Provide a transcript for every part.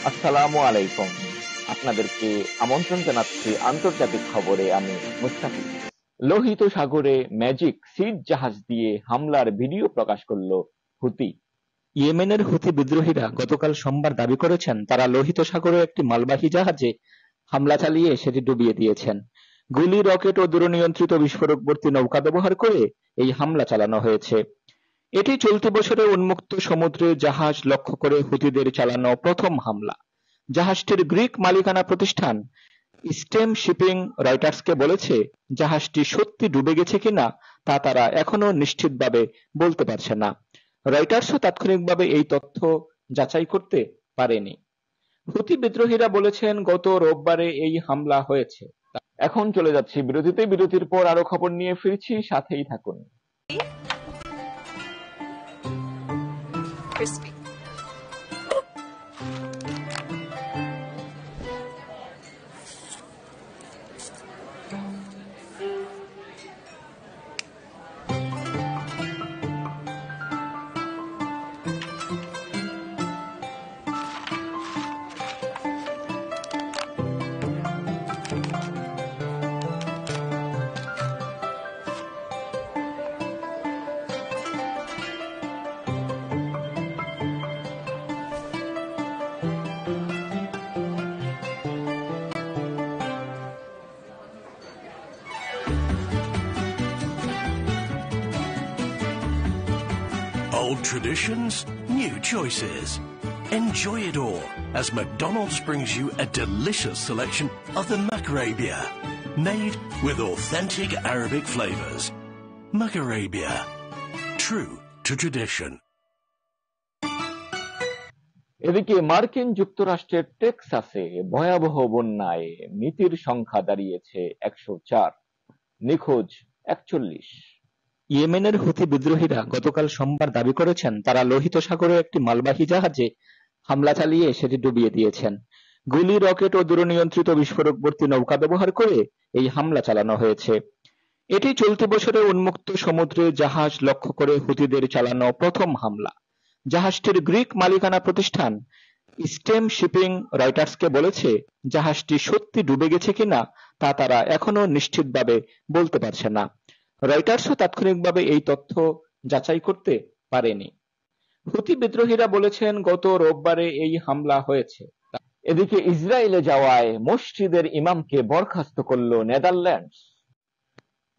আসসালামু আলাইকুম। আপনাদেরকে আমন্ত্রণ জানাচ্ছি আন্তর্জাতিক খবরে। আমি মুস্তাফিজ। লোহিত সাগরে ম্যাজিক সিড জাহাজ দিয়ে হামলার ভিডিও প্রকাশ করল হুতি। ইয়েমেনের হুথি বিদ্রোহীরা গতকাল সোমবার দাবি করেছেন তারা লোহিত সাগরে একটি মালবাহী জাহাজে হামলা চালিয়ে সেটি ডুবিয়ে দিয়েছেন। গুলি, রকেট ও দূরনিয়ন্ত্রিত বিস্ফোরকবর্তী নৌকা ব্যবহার করে এই হামলা চালানো হয়েছে। এটি চলতি বছরে উন্মুক্ত সমুদ্রে জাহাজ লক্ষ্য করে হুতিদের চালানো প্রথম হামলা। জাহাজটির গ্রিক মালিকানা প্রতিষ্ঠান স্টেম শিপিং রয়টার্সকে বলেছে জাহাজটি সত্যি ডুবে গেছে কিনা তা তারা এখনো নিশ্চিতভাবে বলতে পারছে না। রয়টার্সও তাৎক্ষণিকভাবে এই তথ্য যাচাই করতে পারেনি। হুতি বিদ্রোহীরা বলেছেন গত রোববারে এই হামলা হয়েছে। এখন চলে যাচ্ছি বিরতিতে। বিরতির পর আরো খবর নিয়ে ফিরছি, সাথেই থাকুন। Crispy. Old traditions, new choices. Enjoy it all as McDonald's brings you a delicious selection of the Macarabia, made with authentic Arabic flavors. Macarabia, true to tradition. এদিকে মার্কিন যুক্তরাষ্ট্রের টেক্সাসে ভয়াবহ বন্যায় মৃতের সংখ্যা দাঁড়িয়েছে 104, নিখোঁজ 41। ইয়েমেনের হুথি বিদ্রোহীরা গতকাল সোমবার দাবি করেছেন তারা লোহিত সাগরে একটি মালবাহী জাহাজে হামলা চালিয়ে সেটি ডুবিয়ে দিয়েছেন। গুলি, রকেট ও দূরনিয়ন্ত্রিত বিস্ফোরকবর্তী নৌকা ব্যবহার করে এই হামলা চালানো হয়েছে। এটি চলতি বছরে উন্মুক্ত সমুদ্রে জাহাজ লক্ষ্য করে হুতিদের চালানো প্রথম হামলা। জাহাজটির গ্রিক মালিকানা প্রতিষ্ঠান স্টেম শিপিং রয়টার্সকে বলেছে জাহাজটি সত্যি ডুবে গেছে কিনা তা তারা এখনো নিশ্চিতভাবে বলতে পারছে না। রয়টার্সও তাৎক্ষণিকভাবে এই তথ্য যাচাই করতে পারেনি। হুতি বিদ্রোহীরা বলেছেন গত রোববারে এই হামলা হয়েছে। এদিকে ইসরায়েলে যাওয়ায় মসজিদের ইমামকে বরখাস্ত করল নেদারল্যান্ডস।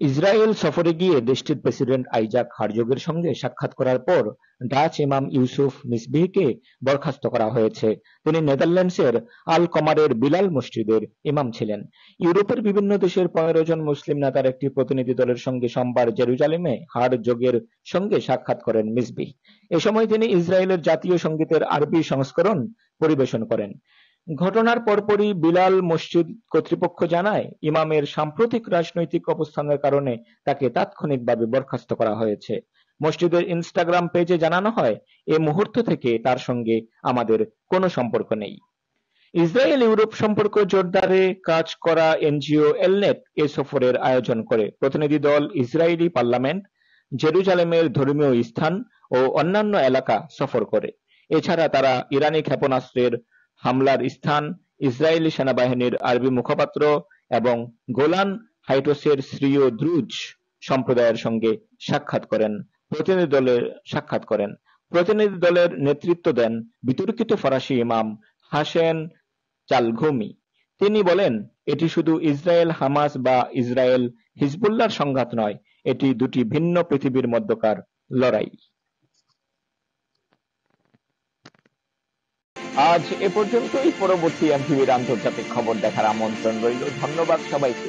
ইসরায়েল সফরে গিয়ে দেশটির প্রেসিডেন্ট আইজাক হারজোগের সঙ্গে সাক্ষাৎ করার পর ডাচ ইমাম ইউসুফ মিসবিহকে বরখাস্ত করা হয়েছে। তিনি নেদারল্যান্ডসের আল কমারের বিলাল মসজিদের ইমাম ছিলেন। ইউরোপের বিভিন্ন দেশের 15 জন মুসলিম নেতার একটি প্রতিনিধি দলের সঙ্গে সোমবার জেরুজালেমে হারজোগের সঙ্গে সাক্ষাৎ করেন মিসবিহ। এ সময় তিনি ইসরায়েলের জাতীয় সঙ্গীতের আরবি সংস্করণ পরিবেশন করেন। ঘটনার পরপরই বিলাল মসজিদ কর্তৃপক্ষ জানায় ইমামের সাম্প্রতিক রাজনৈতিক অবস্থানের কারণে তাকে তাৎক্ষণিকভাবে বরখাস্ত করা হয়েছে। মসজিদের ইনস্টাগ্রাম পেজে জানানো হয়, এ মুহূর্ত থেকে তার সঙ্গে আমাদের কোনো সম্পর্ক নেই। ইসরায়েল ইউরোপ সম্পর্ক জোরদারে কাজ করা এনজিও এলনেট এ সফরের আয়োজন করে। প্রতিনিধি দল ইসরায়েলি পার্লামেন্ট, জেরুজালেমের ধর্মীয় স্থান ও অন্যান্য এলাকা সফর করে। এছাড়া তারা ইরানি ক্ষেপণাস্ত্রের হামলার স্থান, ইসরায়েলি সেনাবাহিনীর আরবি মুখপাত্র এবং গোলান হাইটসের সিরীয় দ্রুজ সম্প্রদায়ের সঙ্গে সাক্ষাৎ করেন। প্রতিনিধি দলের নেতৃত্ব দেন বিতর্কিত ফরাসি ইমাম হাসেন চালঘুমি। তিনি বলেন, এটি শুধু ইসরায়েল হামাস বা ইসরায়েল হিজবুল্লাহর সংঘাত নয়, এটি দুটি ভিন্ন পৃথিবীর মধ্যকার লড়াই। আজ এ পর্যন্তই। পরবর্তী এমটিভির আন্তর্জাতিক খবর দেখার আমন্ত্রণ রইল। ধন্যবাদ সবাইকে।